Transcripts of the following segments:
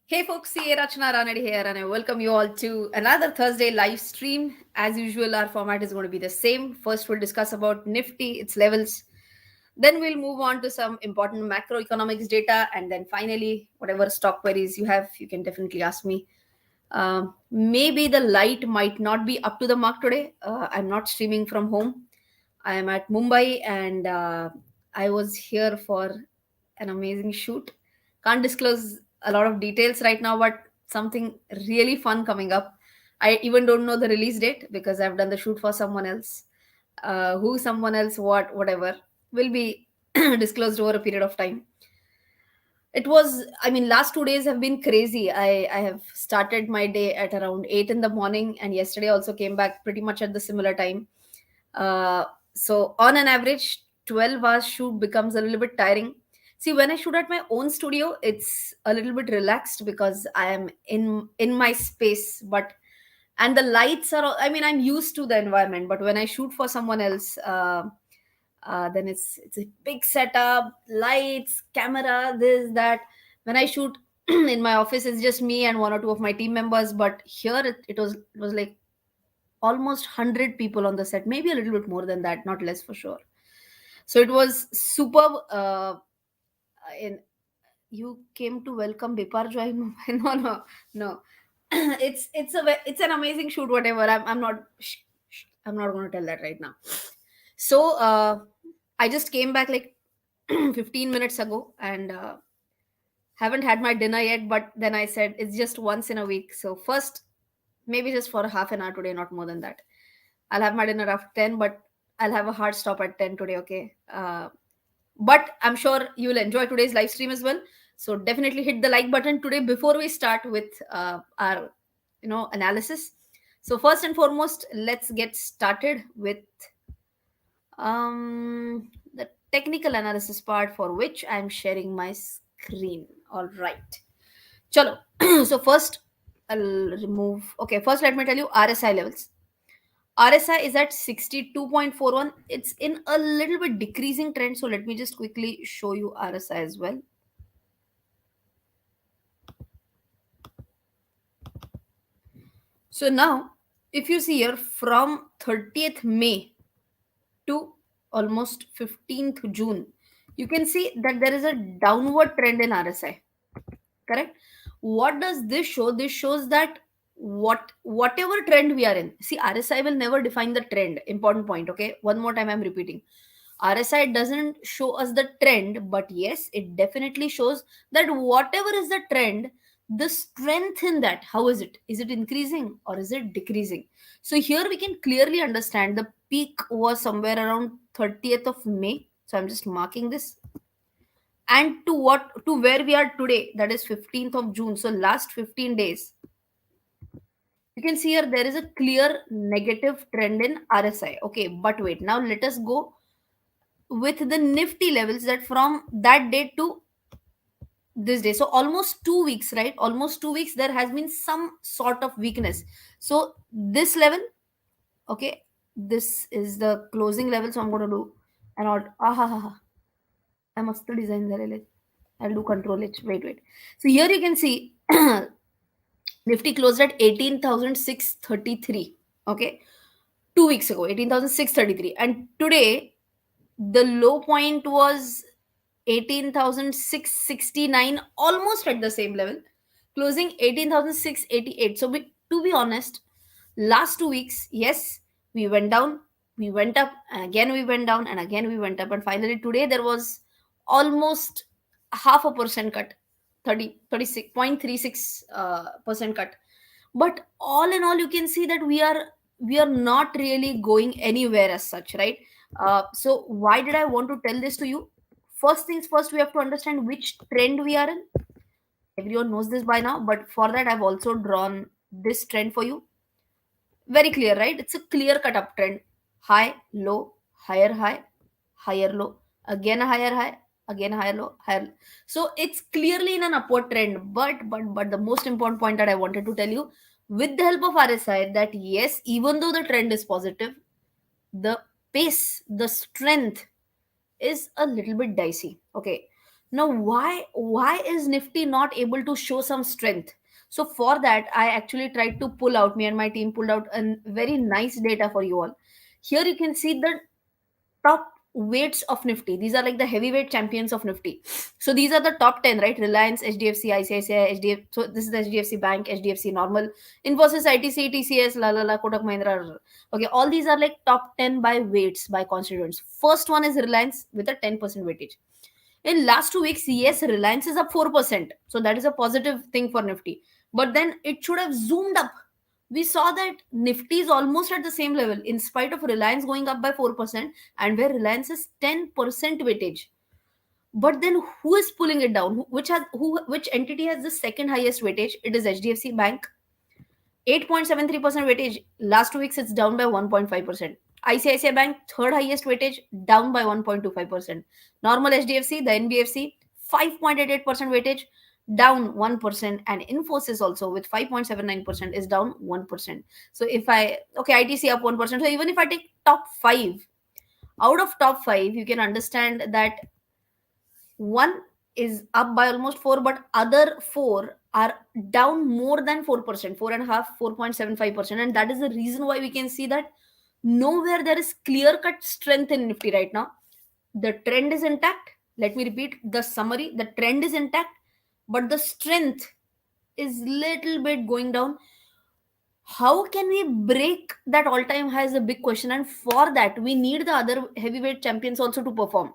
Hey folks, Rachana Ranade here, and I welcome you all to another Thursday live stream. As usual, our format is going to be the same. First, we'll discuss about Nifty, its levels. Then we'll move on to some important macroeconomics data, and then finally, whatever stock queries you have, you can definitely ask me. Maybe the light might not be up to the mark today. I'm not streaming from home. I am at Mumbai, and I was here for an amazing shoot. Can't disclose a lot of details right now, but something really fun coming up. I even don't know the release date because I've done the shoot for someone else. Who, someone else, what, whatever, will be disclosed over a period of time. It was, I mean, last 2 days have been crazy. I have started my day at around 8 in the morning, and yesterday also came back pretty much at the similar time. So on an average, 12 hours shoot becomes a little bit tiring. See, when I shoot at my own studio, it's a little bit relaxed because I am in my space, but and the lights are I mean, I'm used to the environment, but when I shoot for someone else, then it's a big setup, lights, camera, this, that. When I shoot in my office, it's just me and one or two of my team members, but here it was like almost 100 people on the set, maybe a little bit more than that, not less for sure. So it was superb. In You came to welcome Bipar Joy in Mumbai? No, no, no. It's an amazing shoot. Whatever. I'm not. I'm not going to tell that right now. So I just came back like 15 minutes ago, and haven't had my dinner yet. But then I said it's just once in a week. So first, maybe just for half an hour today, not more than that. I'll have my dinner after 10, but I'll have a hard stop at 10 today, okay? But I'm sure you will enjoy today's live stream as well. So definitely hit the like button today before we start with our analysis. So first and foremost, let's get started with the technical analysis part, for which I'm sharing my screen. All right. Chalo. So first, I'll remove. Okay, first let me tell you RSI levels. RSI is at 62.41. It's in a little bit decreasing trend. So let me just quickly show you RSI as well. So now, if you see here from 30th May to almost 15th June, you can see that there is a downward trend in RSI. Correct? What does this show? This shows that whatever trend we are in, see, RSI will never define the trend. Important point. Okay, one more time I'm repeating. RSI doesn't show us the trend, but yes, it definitely shows that whatever is the trend, the strength in that, how is it? Is it increasing or is it decreasing? So here we can clearly understand the peak was somewhere around 30th of May. So I'm just marking this. And to where we are today, that is 15th of June. So last 15 days, you can see here there is a clear negative trend in RSI. Okay, but wait, now let us go with the Nifty levels, that from that date to this day. So almost 2 weeks, right? Almost 2 weeks, there has been some sort of weakness. So this level, okay, this is the closing level. So I'm going to do an odd. I must design the. I'll do control H. Wait. So here you can see Nifty closed at 18,633. Okay. 2 weeks ago, 18,633. And today, the low point was 18,669, almost at the same level, closing 18,688. So, to be honest, last 2 weeks, yes, we went down, we went up, and again we went down, and again we went up. And finally, today there was almost half a percent cut, 36.36 percent cut. But all in all, you can see that we are not really going anywhere as such, right? So why did I want to tell this to you? First things first, we have to understand which trend we are in. Everyone knows this by now, but for that I've also drawn this trend for you. Very clear, right? It's a clear cut uptrend. High, low, higher, higher low, again a higher high, again a higher low, higher. So it's clearly in an upward trend. But the most important point that I wanted to tell you, with the help of RSI, that yes, even though the trend is positive, the pace, the strength is a little bit dicey. Okay. Now, why is Nifty not able to show some strength? So for that, I actually tried to pull out, me and my team pulled out a very nice data for you all. Here you can see the top weights of Nifty. These are like the heavyweight champions of Nifty. So these are the top 10, right? Reliance, HDFC, ICICI, HDFC. So this is the HDFC Bank, HDFC Normal, Infosys, ITC, TCS, Kotak Mahindra. Okay, all these are like top 10 by weights, by constituents. First one is Reliance with a 10% weightage. In last 2 weeks, yes, Reliance is up 4%. So that is a positive thing for Nifty. But then it should have zoomed up. We saw that Nifty is almost at the same level in spite of Reliance going up by 4%, and where Reliance is 10% weightage. But then who is pulling it down? Which entity has the second highest weightage? It is HDFC Bank, 8.73% weightage. Last 2 weeks, it's down by 1.5%. ICICI Bank, third highest weightage, down by 1.25%. Normal HDFC, the NBFC, 5.88% weightage, down 1%. And Infosys also with 5.79% is down 1%. So okay, ITC up 1%. So even if I take top five, out of top five, you can understand that one is up by almost four, but other four are down more than 4%, 4.5, 4.75%. And that is the reason why we can see that nowhere there is clear cut strength in Nifty right now. The trend is intact. Let me repeat the summary. The trend is intact, but the strength is little bit going down. How can we break that all time high is a big question. And for that, we need the other heavyweight champions also to perform.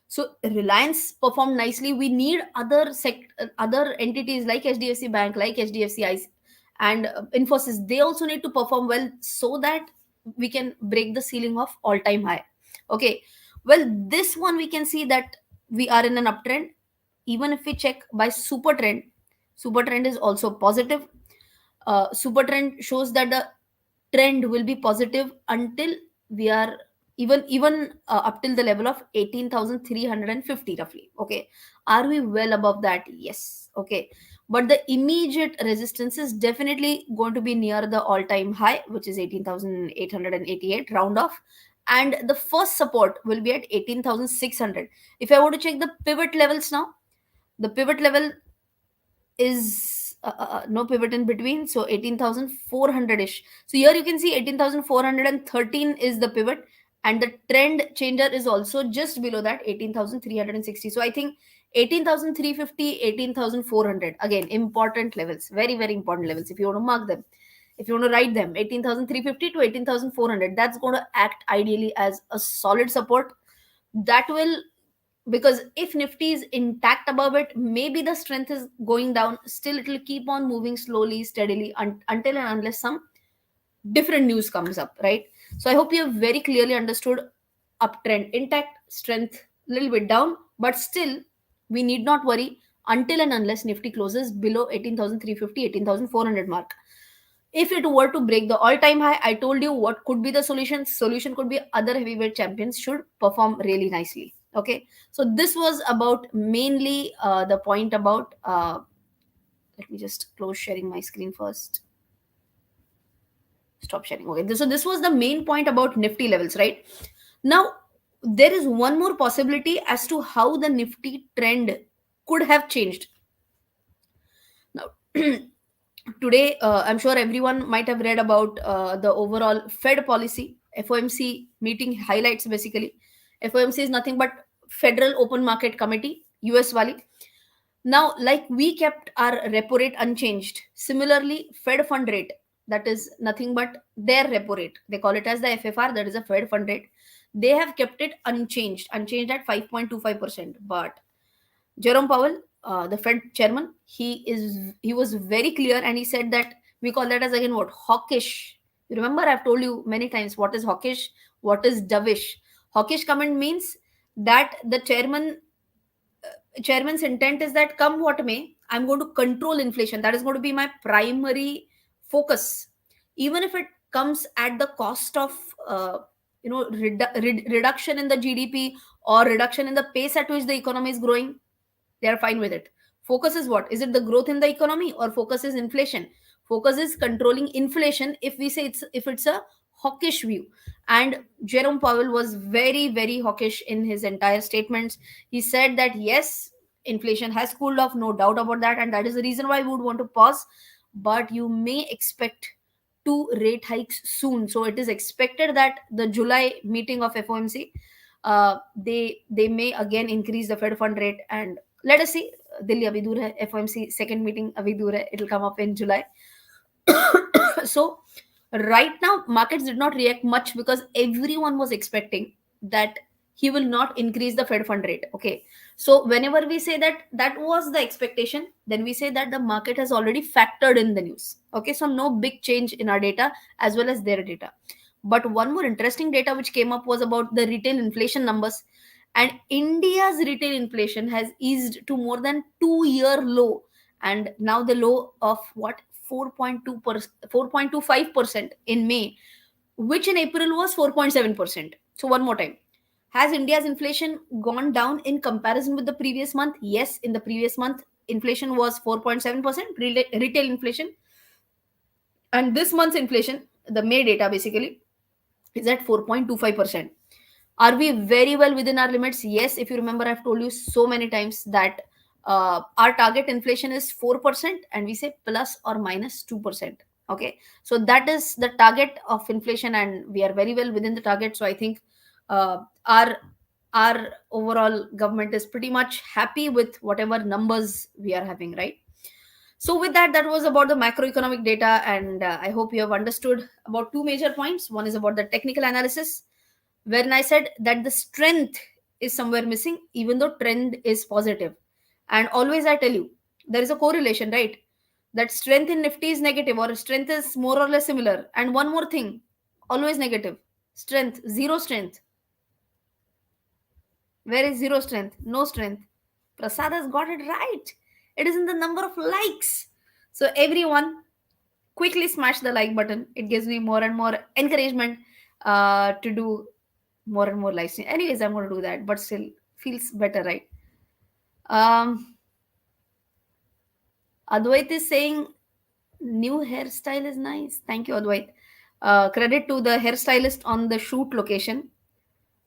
So Reliance performed nicely. We need other entities like HDFC Bank, like HDFC and Infosys. They also need to perform well so that we can break the ceiling of all-time high. Okay. Well, this one we can see that we are in an uptrend. Even if we check by super trend is also positive. Super trend shows that the trend will be positive until we are even up till the level of 18,350 roughly. Okay, are we well above that? Yes. Okay, but the immediate resistance is definitely going to be near the all time high, which is 18,888 round off, and the first support will be at 18,600. If I were to check the pivot levels now, the pivot level is no pivot in between, so 18,400 ish. So here you can see 18,413 is the pivot, and the trend changer is also just below that, 18,360. So I think 18,350, 18,400, again important levels, very very important levels. If you want to mark them, if you want to write them, 18,350 to 18,400, that's going to act ideally as a solid support. That will, because if Nifty is intact above it, maybe the strength is going down, still it will keep on moving slowly steadily until and unless some different news comes up, right? So I hope you have very clearly understood. Uptrend intact, strength a little bit down, but still we need not worry until and unless Nifty closes below 18,350, 18,400 mark. If it were to break the all-time high, I told you what could be the solution could be other heavyweight champions should perform really nicely. Okay, so this was about mainly the point about let me just close sharing my screen first. Stop sharing. Okay, so this was the main point about Nifty levels, right? Now there is one more possibility as to how the Nifty trend could have changed. Now today, I'm sure everyone might have read about the overall Fed policy, FOMC meeting highlights. Basically, FOMC is nothing but Federal Open Market Committee, US wali. Now, like we kept our repo rate unchanged, similarly Fed fund rate, that is nothing but their repo rate, they call it as the FFR, that is a Fed fund rate, they have kept it unchanged at 5.25%. But Jerome Powell, the Fed chairman, he was very clear, and he said that we call that as, again, what, hawkish. You remember I've told you many times what is hawkish, what is dovish. Hawkish comment means that the chairman's intent is that come what may, I'm going to control inflation. That is going to be my primary focus, even if it comes at the cost of reduction in the GDP or reduction in the pace at which the economy is growing. They are fine with it. Focus is what? Is it the growth in the economy, or focus is inflation? Focus is controlling inflation. If we say it's a hawkish view. And Jerome Powell was very, very hawkish in his entire statements. He said that yes, inflation has cooled off, no doubt about that, and that is the reason why we would want to pause. But you may expect two rate hikes soon. So it is expected that the July meeting of FOMC, they may again increase the Fed fund rate. And let us see. Delhi abhi dur hai, FOMC second meeting abhi dur hai. It'll come up in July. So right now markets did not react much because everyone was expecting that he will not increase the Fed fund rate. Okay, so whenever we say that that was the expectation, then we say that the market has already factored in the news. Okay, so no big change in our data as well as their data. But one more interesting data which came up was about the retail inflation numbers. And India's retail inflation has eased to more than 2 year low, and now the low of what, 4.25% in May, which in April was 4.7%. So one more time, has India's inflation gone down in comparison with the previous month? Yes, in the previous month inflation was 4.7% retail inflation, and this month's inflation, the May data basically, is at 4.25%. Are we very well within our limits? Yes. If you remember, I've told you so many times that our target inflation is 4%, and we say plus or minus 2%. Okay, so that is the target of inflation, and we are very well within the target. So I think our overall government is pretty much happy with whatever numbers we are having, right? So with that, that was about the macroeconomic data, and I hope you have understood about two major points. One is about the technical analysis, wherein I said that the strength is somewhere missing, even though trend is positive. And always I tell you, there is a correlation, right? That strength in Nifty is negative, or strength is more or less similar. And one more thing, always negative. Strength, zero strength. Where is zero strength? No strength. Prasad has got it right. It is in the number of likes. So everyone, quickly smash the like button. It gives me more and more encouragement to do more and more live stream. Anyways, I'm going to do that, but still feels better, right? Um, Advait is saying new hairstyle is nice. Thank you, Advait. Credit to the hairstylist on the shoot location.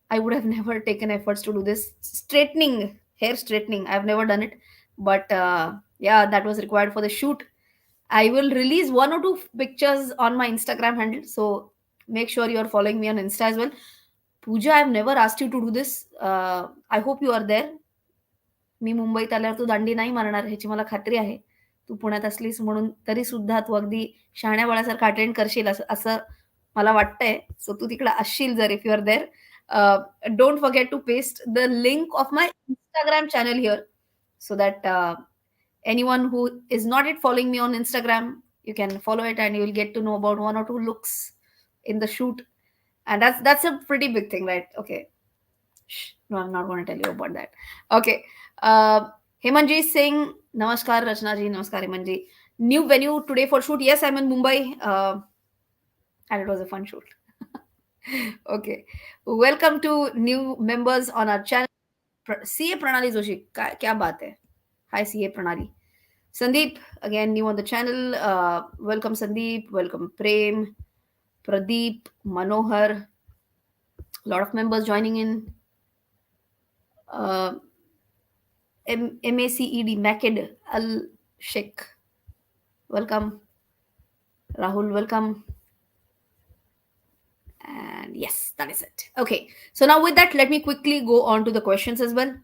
I would have never taken efforts to do this straightening, hair straightening. I've never done it, but yeah, that was required for the shoot. I will release one or two pictures on my Instagram handle, so make sure you are following me on Insta as well. Pooja, I've never asked you to do this. I hope you are there. मी मुंबईत आल्यावर तू दांडी नाही मारणार ह्याची मला खात्री आहे. तू पुण्यात असलीस म्हणून तरी सुद्धा तू अगदी शहाण्या बाळासारखं अटेंड करशील असं असं मला वाटतंय. सो तू तिकडे असशील जर if you are there. Don't forget to paste the link of my Instagram channel here so that anyone who is not yet following me on Instagram, you can follow it and you will get to know about one or two looks in the shoot. And that's a pretty big thing, right? Okay. Shh, no, I'm not going to tell you about that. Okay. Hemanji is saying, Namaskar, Rachana ji. Namaskar, Hemanji. New venue today for shoot. Yes, I'm in Mumbai. And it was a fun shoot. Okay. Welcome to new members on our channel. CA Pranali Joshi. Kya baat hai? Hi, CA Pranali. Sandeep, again, new on the channel. Welcome, Sandeep. Welcome, Prem, Pradeep, Manohar. A lot of members joining in. Uh, MACED, Maked Al Sheikh. Welcome. Rahul, welcome. And yes, that is it. Okay. So now with that, let me quickly go on to the questions as well.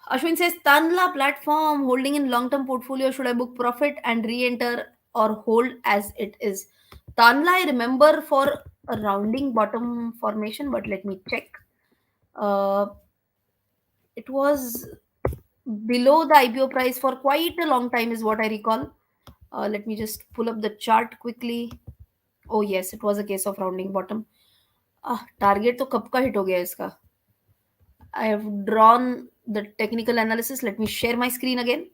Ashwin says, Tanla platform holding in long-term portfolio. Should I book profit and re-enter or hold as it is? Tanla, I remember for a rounding bottom formation, but let me check. It was below the IPO price for quite a long time is what I recall. Let me just pull up the chart quickly. Oh yes, it was a case of rounding bottom. Target तो कब का hit हो गया इसका? I have drawn the technical analysis. Let me share my screen again.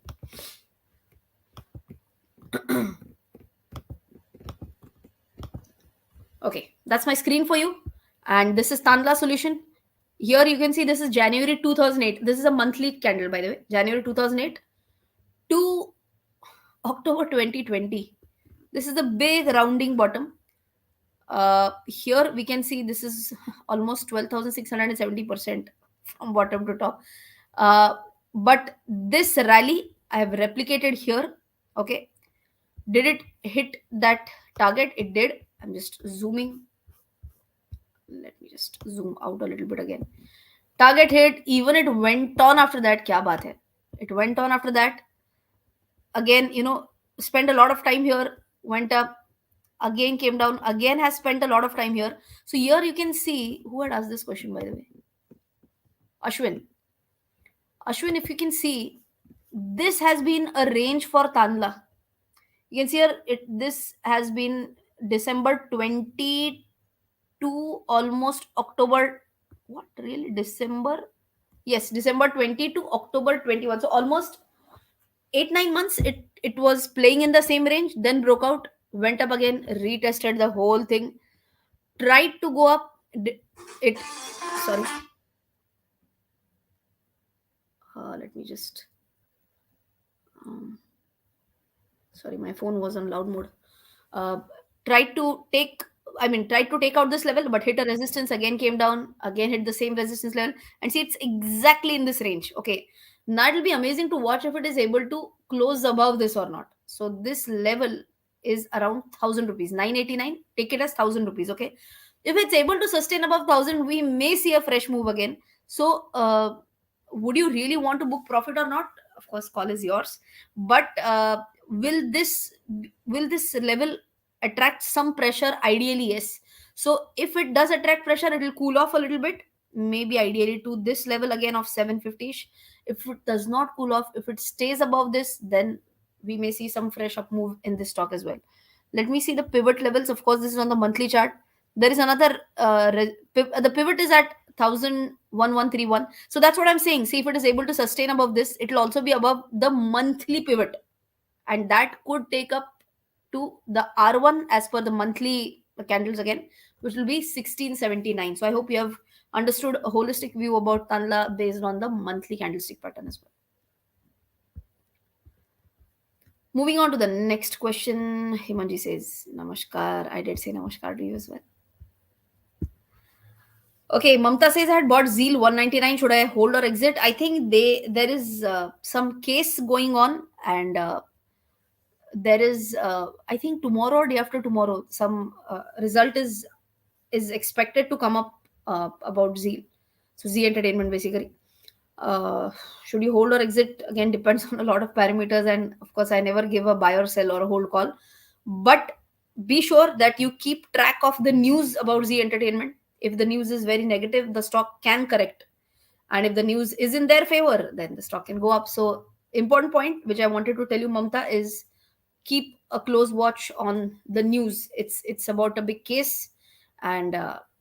Okay, that's my screen for you. And this is Tanla solution. Here you can see this is January 2008. This is a monthly candle, by the way. January 2008 to October 2020. This is the big rounding bottom. Here we can see this is almost 12,670% from bottom to top. uh, but this rally I have replicated here. Okay, did it hit that target? It did. I'm just zooming. Let me just zoom out a little bit again. Target hit. Even it went on after that. Kya baat hai? It went on after that. Again, spent a lot of time here. Went up. Again came down. Again has spent a lot of time here. So here you can see who had asked this question, by the way. Ashwin. Ashwin, if you can see, this has been a range for Tanla. You can see here, this has been December 22, almost October. What really? December? Yes, December 20 to October 21. So almost 8 9 months. It was playing in the same range, then broke out, went up again, retested the whole thing, tried to go up. It sorry, let me just um, sorry, my phone was on loud mode. uh, tried to take tried to take out this level, but hit a resistance, again came down, again hit the same resistance level, and see, it's exactly in this range. Okay, now it'll be amazing to watch if it is able to close above this or not. So this level is around 1,000 rupees, 989. Take it as 1,000 rupees. Okay, if it's able to sustain above 1,000, we may see a fresh move again. So would you really want to book profit or not? Of course, call is yours. But will this level attract some pressure? Ideally, yes. So if it does attract pressure, it will cool off a little bit, maybe ideally to this level again of 750ish. If it does not cool off, if it stays above this, then we may see some fresh up move in this stock as well. Let me see the pivot levels. Of course, this is on the monthly chart. There is another the pivot is at 1,011.31. So that's what I'm saying. See, if it is able to sustain above this, it will also be above the monthly pivot, and that could take up to the R1 as per the monthly candles again, which will be 1679. So I hope you have understood a holistic view about Tanla based on the monthly candlestick pattern as well. Moving on to the next question, Himanji says, Namaskar. I did say Namaskar to you as well. Okay, Mamta says I had bought Zeal 199. Should I hold or exit? I think there is some case going on, and there is I think tomorrow or day after tomorrow some result is expected to come up about Zeal. So Z Entertainment basically. Uh, should you hold or exit? Again, depends on a lot of parameters, and of course, I never give a buy or sell or a hold call. But be sure that you keep track of the news about Z Entertainment. If the news is very negative, the stock can correct, and if the news is in their favor, then the stock can go up. So important point which I wanted to tell you, Mamta, is keep a close watch on the news. It's about a big case, and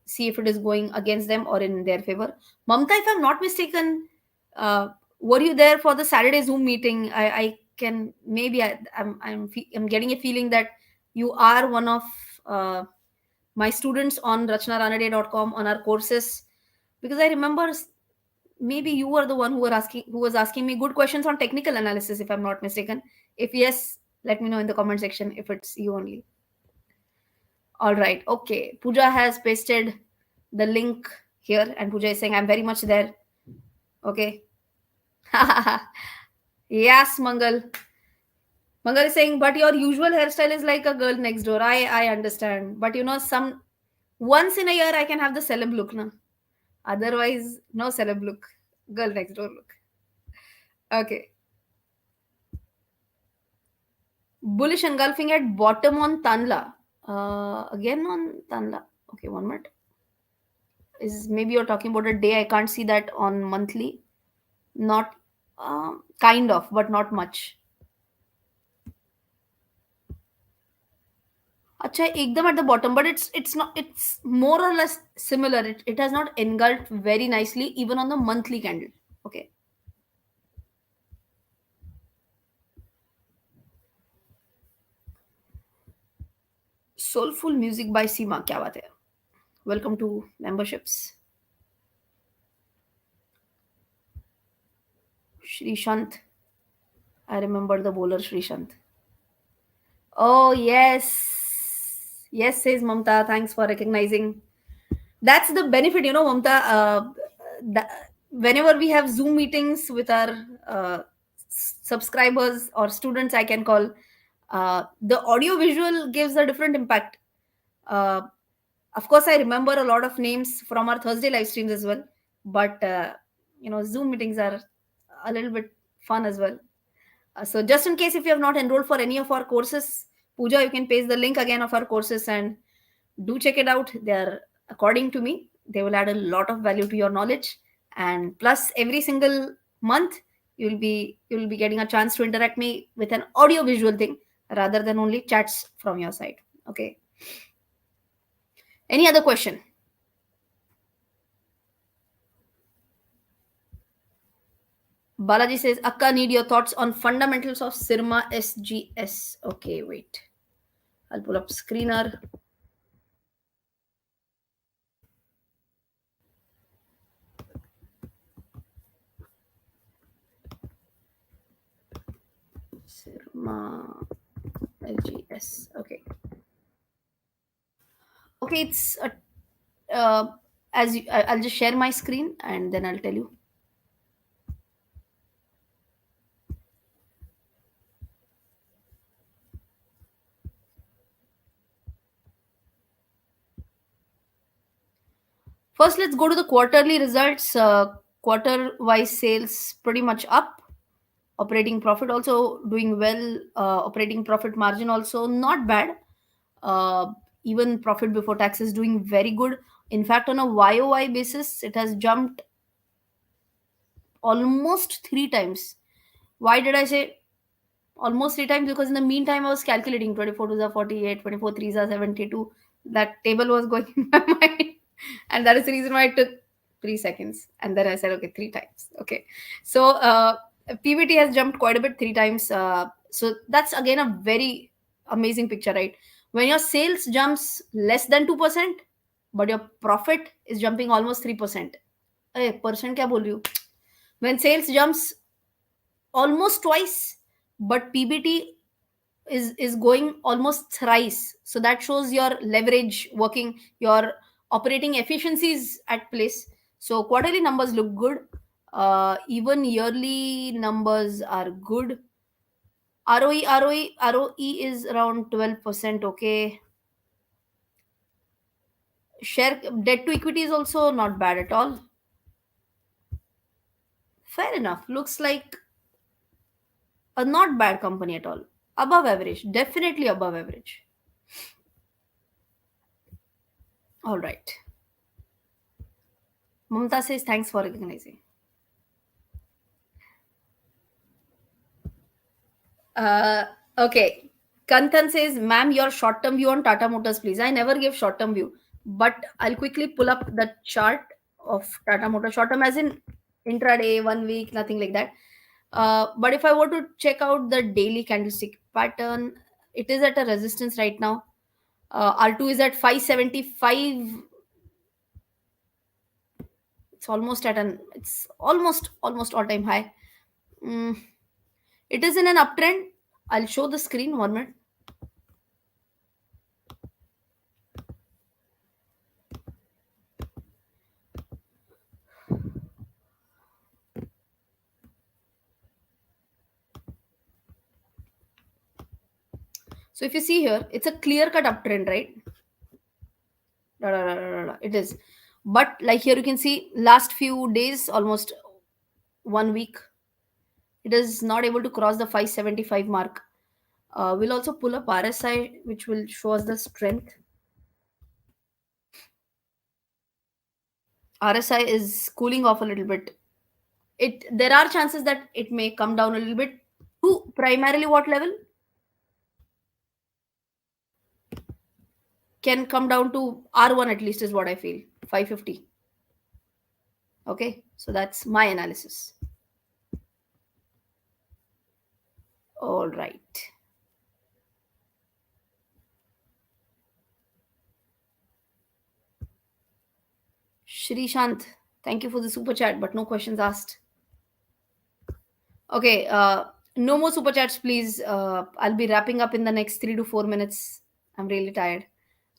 see if it is going against them or in their favor. Mamta, if I'm not mistaken, uh, were you there for the Saturday Zoom meeting? I can maybe I'm getting a feeling that you are one of uh, my students on rachanaranade.com on our courses, because I remember maybe you were the one who was asking me good questions on technical analysis, if I'm not mistaken. If yes, let me know in the comment section if it's you only. All right, okay, Pooja has pasted the link here, and Pooja is saying I'm very much there. Okay. Yes, Mangal is saying, but your usual hairstyle is like a girl next door. I understand, but some once in a year I can have the celeb look na. Otherwise, no celeb look, girl next door look. Okay. Bullish engulfing at bottom on Tanla. Again on Tanla. Okay, one minute. Is maybe you're talking about a day. I can't see that on monthly. Not kind of, but not much. Acha, ekdam at the bottom, but it's not. It's more or less similar. It has not engulfed very nicely, even on the monthly candle. Okay. Soulful music by Seema. क्या बात है? Welcome to memberships. Shrishant. I remember the bowler Shrishant. Oh, yes. Yes, says Mamta. Thanks for recognizing. That's the benefit, Mamta. Th- Whenever we have Zoom meetings with our subscribers or students, I can call, the audio visual gives a different impact. Uh, of course, I remember a lot of names from our Thursday live streams as well, but Zoom meetings are a little bit fun as well. So, just in case if you have not enrolled for any of our courses, Pooja, you can paste the link again of our courses and do check it out. They're, according to me, they will add a lot of value to your knowledge. And plus, every single month, you'll be getting a chance to interact me with an audio visual thing rather than only chats from your side. Okay. Any other question? Balaji says, Akka, need your thoughts on fundamentals of Sirma SGS. Okay, wait. I'll pull up screener. Sirma LGS. Okay. Okay, it's a, I'll just share my screen and then I'll tell you. First, let's go to the quarterly results. Quarter-wise sales pretty much up. Operating profit also doing well. Operating profit margin also not bad. Uh, Even profit before tax is doing very good. In fact, on a YOY basis, it has jumped almost three times. Why did I say almost three times? Because in the meantime, I was calculating 24 twos are 48, 24 threes are 72. That table was going in my mind. And that is the reason why it took 3 seconds. And then I said, okay, three times. Okay. So PBT has jumped quite a bit, three times. So that's again a very amazing picture, right? When your sales jumps less than 2%, but your profit is jumping almost 3%. Hey, percent kya bol rahi hu? When sales jumps almost twice, but PBT is going almost thrice. So that shows your leverage working, your operating efficiencies at place. So quarterly numbers look good. Even yearly numbers are good. ROE is around 12%. Okay. Share debt to equity is also not bad at all. Fair enough. Looks like a not bad company at all. Above average. Definitely above average. All right. Mamta says thanks for recognizing. Uh, okay. Kanthan says, ma'am, your short term view on Tata Motors, please. I never give short term view, but I'll quickly pull up the chart of Tata Motors. Short term, as in intraday, 1 week, nothing like that. But if I were to check out the daily candlestick pattern, it is at a resistance right now. R2 is at 575. It's almost all time high. Mm, it is in an uptrend. I'll show the screen 1 minute. So if you see here, it's a clear cut uptrend, right? Da, da, da, da, da, da. It is. But like here you can see last few days, almost 1 week, it is not able to cross the 575 mark. We'll also pull up RSI, which will show us the strength. RSI is cooling off a little bit. There are chances that it may come down a little bit to primarily what level? Can come down to R1 at least is what I feel. 550. Okay. So that's my analysis. All right. Shrishant, thank you for the super chat, but no questions asked. Okay, no more super chats, please. I'll be wrapping up in the next 3 to 4 minutes. I'm really tired.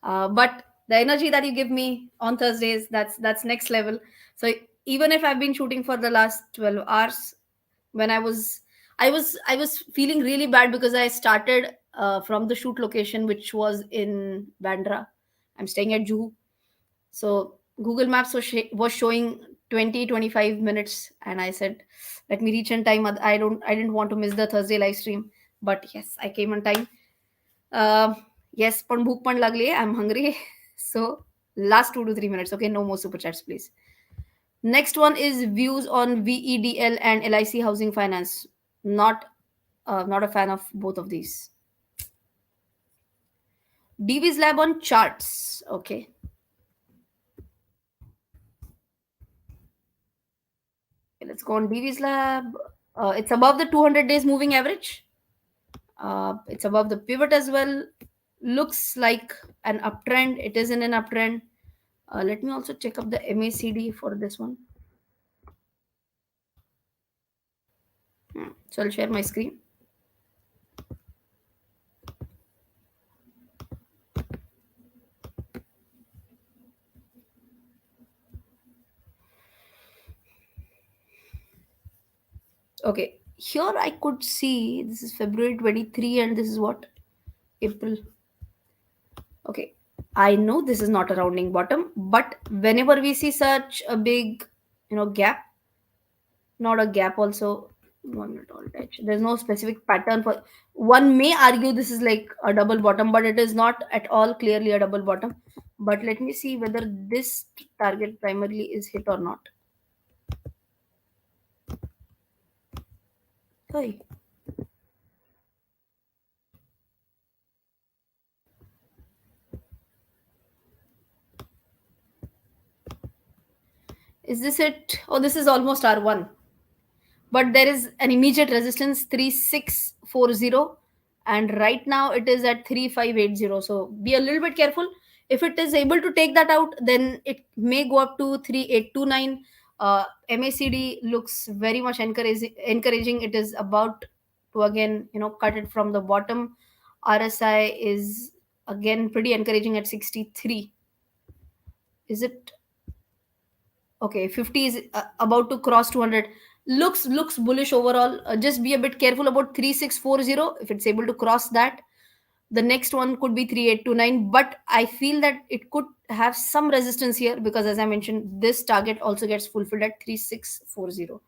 But the energy that you give me on Thursdays, that's next level. So even if I've been shooting for the last 12 hours, when I was feeling really bad because I started from the shoot location, which was in Bandra. I'm staying at Juhu. So Google Maps was showing 20-25 minutes, and I said, "Let me reach in time. I didn't want to miss the Thursday live stream." But yes, I came on time. Uh, yes, पण भूक पण लागली I'm hungry. So last 2 to 3 minutes. Okay, no more super chats, please. Next one is views on VEDL and LIC housing finance. Not not a fan of both of these. DV's lab on charts. Okay, let's go on DV's lab. It's above the 200 days moving average. It's above the pivot as well. Looks like an uptrend. It is in an uptrend. Let me also check up the MACD for this one. So I'll share my screen. Okay, here I could see this is February 23 and this is what? April. Okay, I know this is not a rounding bottom, but whenever we see such a big, gap, not a gap also, 1 minute all touch. There's no specific pattern for. One may argue this is like a double bottom, but it is not at all clearly a double bottom. But let me see whether this target primarily is hit or not. Hey, is this it? Oh, this is almost R1. But there is an immediate resistance 3640, and right now it is at 3580. So be a little bit careful. If it is able to take that out, then it may go up to 3829. MACD looks very much encouraging. It is about to again cut it from the bottom. RSI is again pretty encouraging at 63. Is it okay? 50 is about to cross 200. Looks bullish overall. Just be a bit careful about 3640. If it's able to cross that, the next one could be 3829. But I feel that it could have some resistance here because, as I mentioned, this target also gets fulfilled at 3640.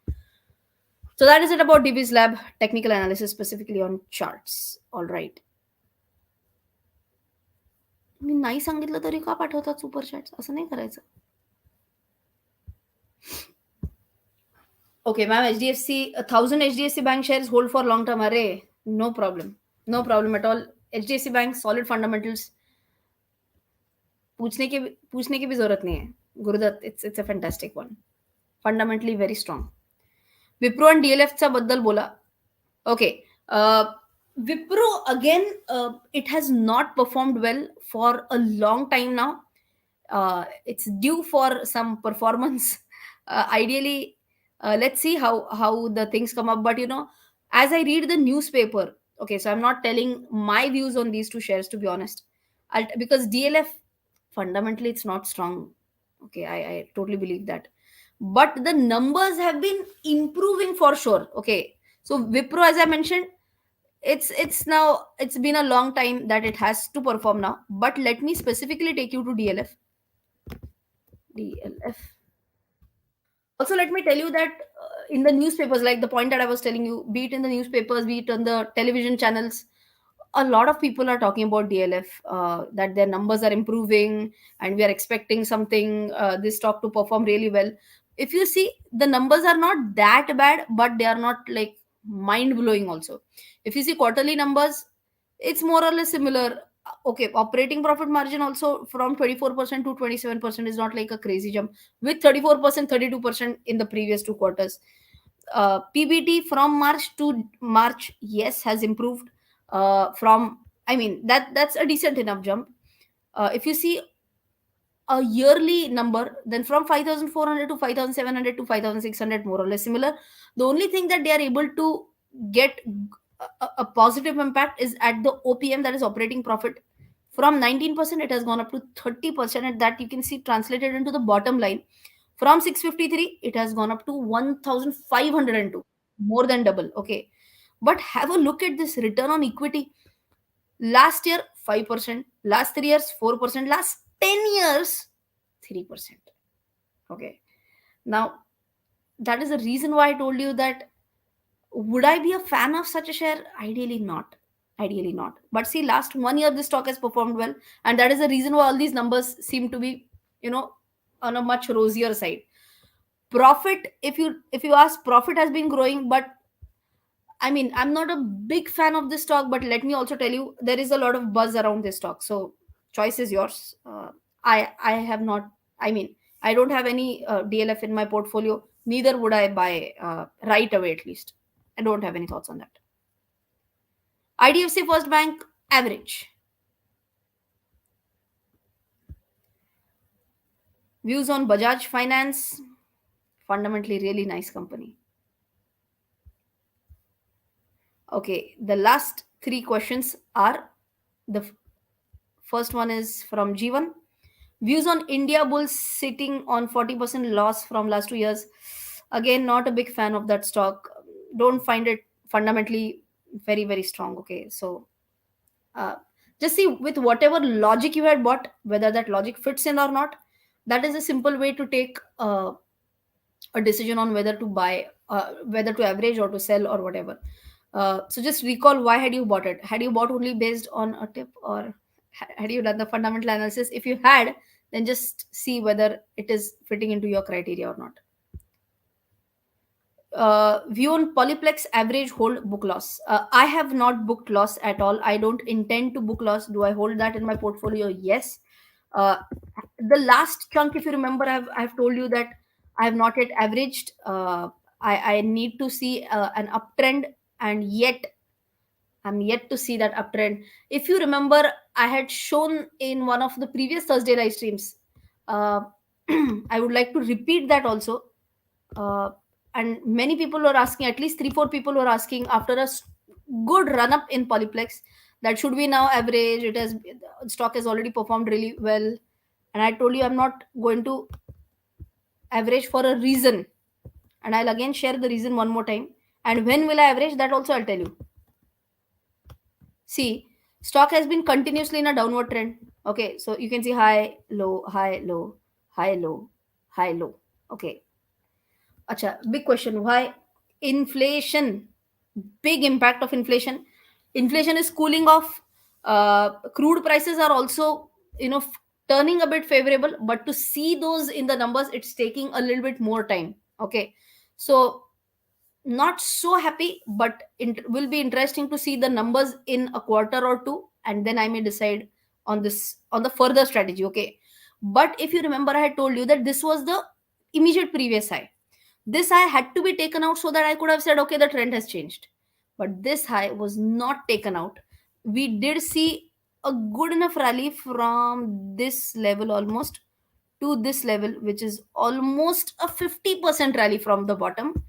So that is it about DB's lab technical analysis specifically on charts. All right. मी नाही सांगितलं तरी का पाठवतात super chats असं नाही करायचं. Okay, ma'am, HDFC, 1,000 HDFC bank shares hold for long term. Array, no problem. No problem at all. HDFC bank, solid fundamentals. पूछने की भी जरूरत नहीं है. Gurudatt, it's a fantastic one. Fundamentally very strong. Wipro and DLF चा बद्दल बोला. Okay. Wipro again, it has not performed well for a long time now. It's due for some performance. Ideally, let's see how the things come up. But as I read the newspaper, okay, so I'm not telling my views on these two shares, to be honest. Because DLF fundamentally it's not strong. Okay, I totally believe that, but the numbers have been improving for sure. Okay, so Wipro, as I mentioned, it's been a long time that it has to perform now. But let me specifically take you to DLF. Also, let me tell you that in the newspapers, like the point that I was telling you, be it in the newspapers, be it on the television channels, a lot of people are talking about DLF, that their numbers are improving and we are expecting something, this stock to perform really well. If you see, the numbers are not that bad, but they are not like mind blowing also. If you see quarterly numbers, it's more or less similar. Okay, operating profit margin also from 24% to 27% is not like a crazy jump, with 34%, 32% in the previous 2 quarters. PBT from March to March, yes, has improved. From I mean that's a decent enough jump. If you see a yearly number, then from 5,400 to 5,700 to 5,600, more or less similar. The only thing that they are able to get a positive impact is at the OPM, that is operating profit. From 19% it has gone up to 30%, and that you can see translated into the bottom line. From 653 it has gone up to 1502, more than double. Okay, but have a look at this return on equity. Last year 5%, last 3 years 4%, last 10 years 3%. Okay, now that is the reason why I told you that, would I be a fan of such a share? Ideally not. Ideally not. But see, last 1 year this stock has performed well, and that is the reason why all these numbers seem to be, you know, on a much rosier side. Profit, if you ask, profit has been growing, but I mean, I'm not a big fan of this stock, but let me also tell you, there is a lot of buzz around this stock. So, choice is yours. I have not. I mean, I don't have any DLF in my portfolio. Neither would I buy right away. At least, I don't have any thoughts on that. IDFC First Bank average. Views on Bajaj Finance. Fundamentally, really nice company. Okay, the last three questions are, the first one is from G1. Views on India Bulls sitting on 40% loss from last 2 years. Again, not a big fan of that stock. Don't find it fundamentally very, very strong. Okay, so uh, just see with whatever logic you had bought, whether that logic fits in or not. That is a simple way to take a decision on whether to buy, whether to average or to sell or whatever. So just recall, why had you bought it? Had you bought only based on a tip, or had you done the fundamental analysis? If you had, then just see whether it is fitting into your criteria or not. View on Polyplex average hold book loss. I have not booked loss at all. I don't intend to book loss. Do I hold that in my portfolio? Yes. Uh, the last chunk, if you remember, I've told you that I have not yet averaged. I need to see an uptrend, and yet I'm yet to see that uptrend. If you remember, I had shown in one of the previous Thursday live streams. Uh, I would like to repeat that also. Uh, and many people were asking, at least 3 4 people were asking, after a good run up in Polyplex, that should we now average? It has, stock has already performed really well, and I told you I'm not going to average for a reason, and I'll again share the reason one more time. And when will I average? That also I'll tell you. See, stock has been continuously in a downward trend. Okay, so you can see high, low, high, low, high, low, high, low. Okay. Acha, big question. Why inflation? Big impact of inflation. Inflation is cooling off. Crude prices are also, turning a bit favorable, but to see those in the numbers, it's taking a little bit more time. Okay, so not so happy, but it will be interesting to see the numbers in a quarter or two, and then I may decide on this, on the further strategy. Okay, but if you remember, I had told you that this was the immediate previous high. This high had to be taken out so that I could have said, okay, the trend has changed. But this high was not taken out. We did see a good enough rally from this level almost to this level, which is almost a 50% rally from the bottom.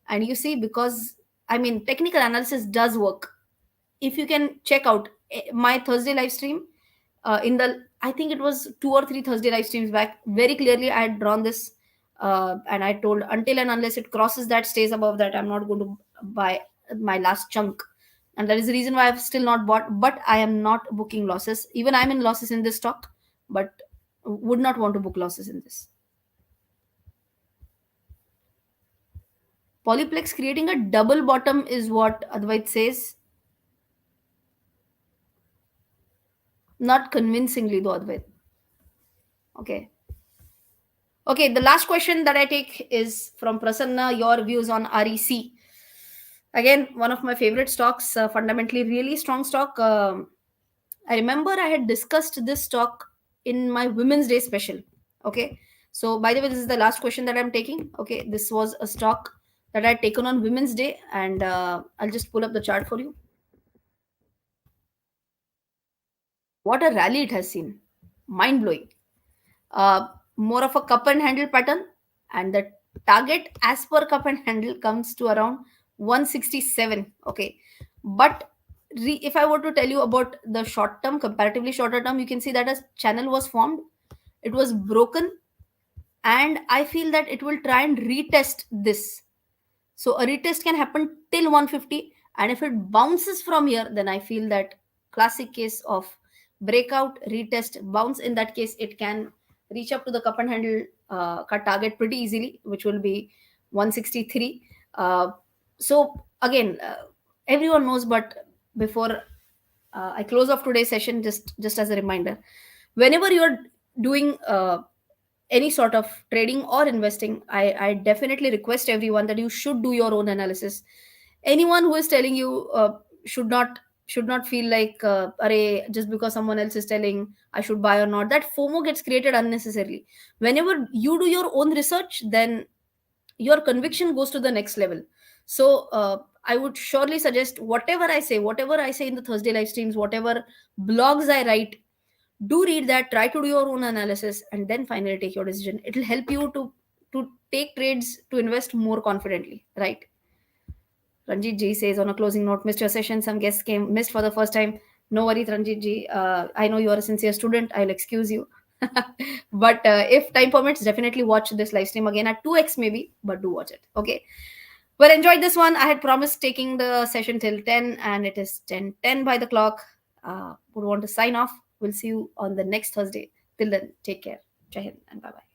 And you see, because I mean, technical analysis does work. If you can check out my Thursday live stream, in the, I think it was 2 or 3 Thursday live streams back, very clearly I had drawn this, and I told, until and unless it crosses that, stays above that, I'm not going to buy my last chunk. And that is the reason why I've still not bought. But I am not booking losses. Even I'm in losses in this stock, but would not want to book losses in this. Polyplex creating a double bottom is what Advait says. Not convincingly though, Advait. Okay. Okay, the last question that I take is from Prasanna. Your views on REC? Again, one of my favorite stocks, fundamentally really strong stock. I remember I had discussed this stock in my Women's Day special. Okay, so by the way, this is the last question that I'm taking. Okay, this was a stock that I'd taken on Women's Day, and I'll just pull up the chart for you. What a rally it has seen! Mind blowing. More of a cup and handle pattern, and the target as per cup and handle comes to around 167. Okay, but if I were to tell you about the short term, comparatively shorter term, you can see that a channel was formed, it was broken, and I feel that it will try and retest this. So a retest can happen till 150, and if it bounces from here, then I feel that classic case of breakout, retest, bounce. In that case, it can reach up to the cup and handle target pretty easily, which will be 163. So again, everyone knows, but before I close off today's session, just as a reminder, whenever you're doing any sort of trading or investing, I definitely request everyone that you should do your own analysis. Anyone who is telling you should not should not feel like Array, just because someone else is telling I should buy or not, that FOMO gets created unnecessarily. Whenever you do your own research, then your conviction goes to the next level. So I would surely suggest, whatever I say in the Thursday live streams, whatever blogs I write, do read that, try to do your own analysis, and then finally take your decision. It will help you to take trades, to invest more confidently, right? Ranjit ji says, on a closing note, missed your session, some guests came missed for the first time. No worries, Ranjit ji, I know you are a sincere student, I'll excuse you. But if time permits, definitely watch this live stream again at 2x maybe, but do watch it, okay? Well, enjoyed this one. I had promised taking the session till 10, and it is 10:10 by the clock. Would want to sign off. We'll see you on the next Thursday. Till then, take care. Jai Hind and bye bye.